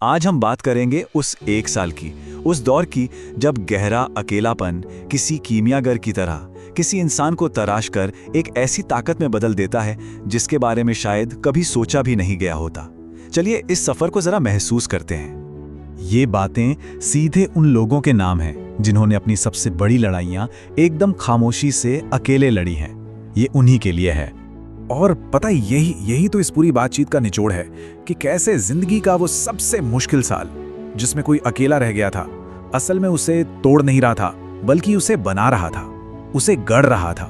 आज हम बात करेंगे उस एक साल की, उस दौर की जब गहरा अकेलापन किसी कीमियागर की तरह किसी इंसान को तराश कर एक ऐसी ताकत में बदल देता है जिसके बारे में शायद कभी सोचा भी नहीं गया होता। चलिए इस सफर को जरा महसूस करते हैं। ये बातें सीधे उन लोगों के नाम हैं जिन्होंने अपनी सबसे बड़ी लड़ाइयां एकदम खामोशी से अकेले लड़ी हैं। ये उन्हीं के लिए है। और पता यही तो इस पूरी बातचीत का निचोड़ है कि कैसे जिंदगी का वो सबसे मुश्किल साल जिसमें कोई अकेला रह गया था, असल में उसे तोड़ नहीं रहा था बल्कि उसे बना रहा था, उसे गढ़ रहा था।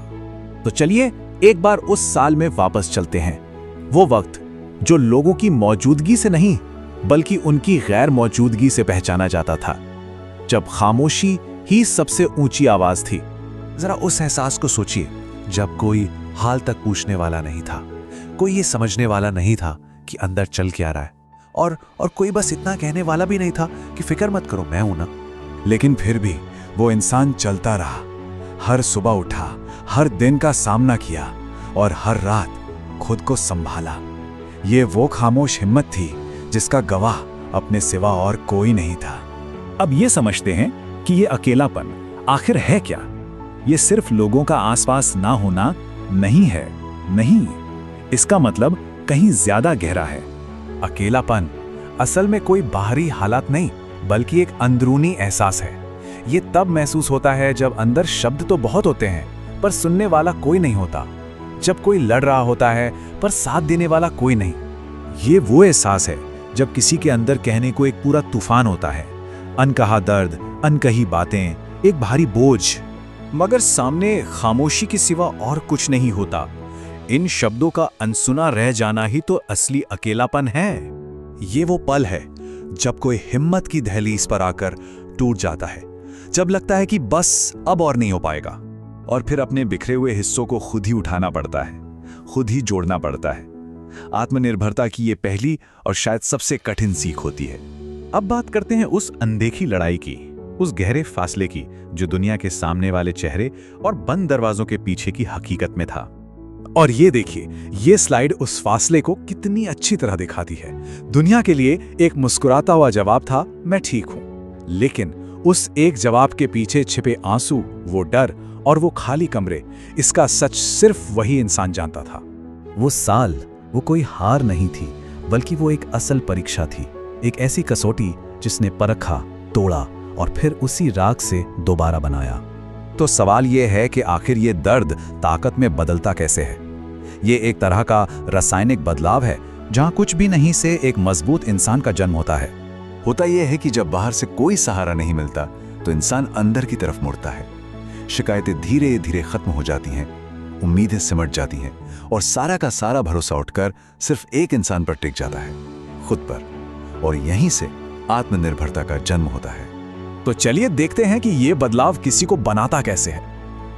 तो चलिए एक बार उस साल में वापस चलते हैं। वो वक्त जो लोगों की मौजूदगी से नहीं बल्कि उनकी गैर मौजूदगी से पहचाना जाता था, जब खामोशी ही सबसे ऊंची आवाज थी। जरा उस एहसास को सोचिए जब कोई हाल तक पूछने वाला नहीं था, कोई ये समझने वाला नहीं था कि अंदर चल क्या रहा है, और कोई बस इतना कहने वाला भी नहीं था कि फिक्र मत करो, मैं हूं ना। लेकिन फिर भी वो इंसान चलता रहा, हर सुबह उठा, हर दिन का सामना किया और हर रात खुद को संभाला। ये वो खामोश हिम्मत थी जिसका गवाह अपने सिवा और कोई नहीं था। अब ये समझते हैं कि ये अकेलापन आखिर है क्या। ये सिर्फ लोगों का आसपास ना होना नहीं है, नहीं, इसका मतलब कहीं ज्यादा गहरा है। अकेलापन असल में कोई बाहरी हालात नहीं बल्कि एक अंदरूनी एहसास है। ये तब महसूस होता है जब अंदर शब्द तो बहुत होते हैं पर सुनने वाला कोई नहीं होता, जब कोई लड़ रहा होता है पर साथ देने वाला कोई नहीं। ये वो एहसास है जब किसी के अंदर कहने को एक पूरा तूफान होता है, अनकहा दर्द, अनकही बातें, एक भारी बोझ, मगर सामने खामोशी के सिवा और कुछ नहीं होता। इन शब्दों का अनसुना रह जाना ही तो असली अकेलापन है। ये वो पल है जब कोई हिम्मत की दहलीज पर आकर टूट जाता है, जब लगता है कि बस अब और नहीं हो पाएगा, और फिर अपने बिखरे हुए हिस्सों को खुद ही उठाना पड़ता है, खुद ही जोड़ना पड़ता है। आत्मनिर्भरता की ये पहली और शायद सबसे कठिन सीख होती है। अब बात करते हैं उस अनदेखी लड़ाई की, उस गहरे फासले की जो दुनिया के सामने वाले चेहरे और बंद दरवाजों के पीछे की हकीकत में था। और ये देखिए, ये स्लाइड उस फासले को कितनी अच्छी तरह दिखाती है। दुनिया के लिए एक मुस्कुराता हुआ जवाब था, मैं ठीक हूं। लेकिन उस एक जवाब के पीछे छिपे आंसू, वो डर और वो खाली कमरे, इसका सच सिर्फ वही इंसान जानता था। वो साल वो कोई हार नहीं थी बल्कि वो एक असल परीक्षा थी, एक ऐसी कसौटी जिसने परखा, तोड़ा और फिर उसी राख से दोबारा बनाया। तो सवाल यह है कि आखिर ये दर्द ताकत में बदलता कैसे है। ये एक तरह का रासायनिक बदलाव है जहां कुछ भी नहीं से एक मजबूत इंसान का जन्म होता है। होता यह है कि जब बाहर से कोई सहारा नहीं मिलता तो इंसान अंदर की तरफ मुड़ता है। शिकायतें धीरे धीरे खत्म हो जाती हैं, उम्मीदें सिमट जाती हैं और सारा का सारा भरोसा उठकर सिर्फ एक इंसान पर टिक जाता है, खुद पर। और यहीं से आत्मनिर्भरता का जन्म होता है। तो चलिए देखते हैं कि ये बदलाव किसी को बनाता कैसे है।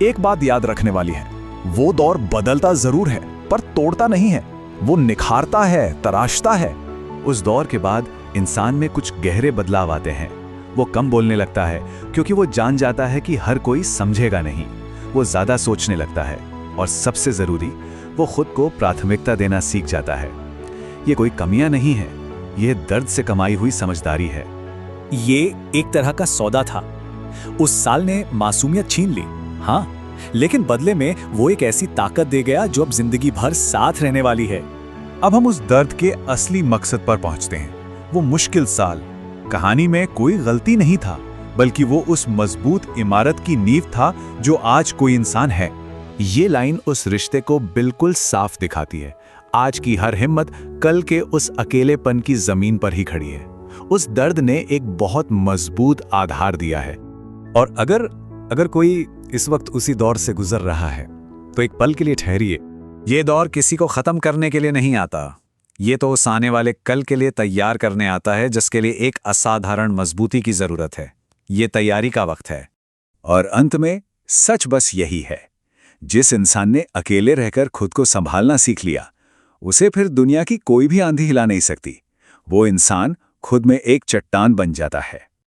एक बात याद रखने वाली है, वो दौर बदलता जरूर है पर तोड़ता नहीं है। वो निखारता है, तराशता है। उस दौर के बाद इंसान में कुछ गहरे बदलाव आते हैं। वो कम बोलने लगता है क्योंकि वो जान जाता है कि हर कोई समझेगा नहीं। वो ज्यादा सोचने लगता है और सबसे जरूरी, वो खुद को प्राथमिकता देना सीख जाता है। ये कोई कमियां नहीं है, ये दर्द से कमाई हुई समझदारी है। ये एक तरह का सौदा था। उस साल ने मासूमियत छीन ली, हाँ, लेकिन बदले में वो एक ऐसी ताकत दे गया जो अब जिंदगी भर साथ रहने वाली है। अब हम उस दर्द के असली मकसद पर पहुंचते हैं। वो मुश्किल साल, कहानी में कोई गलती नहीं था बल्कि वो उस मजबूत इमारत की नींव था जो आज कोई इंसान है। ये लाइन उस रिश्ते को बिल्कुल साफ दिखाती है। आज की हर हिम्मत कल के उस अकेलेपन की जमीन पर ही खड़ी है। उस दर्द ने एक बहुत मजबूत आधार दिया है। और अगर कोई इस वक्त उसी दौर से गुजर रहा है तो एक पल के लिए ठहरिए। ये दौर किसी को खत्म करने के लिए नहीं आता, ये तो उस आने वाले कल के लिए तैयार करने आता है जिसके लिए एक असाधारण मजबूती की जरूरत है। ये तैयारी का वक्त है। और अंत में सच बस यही है, जिस इंसान ने अकेले रहकर खुद को संभालना सीख लिया, उसे फिर दुनिया की कोई भी आंधी हिला नहीं सकती। वो इंसान खुद में एक चट्टान बन जाता है।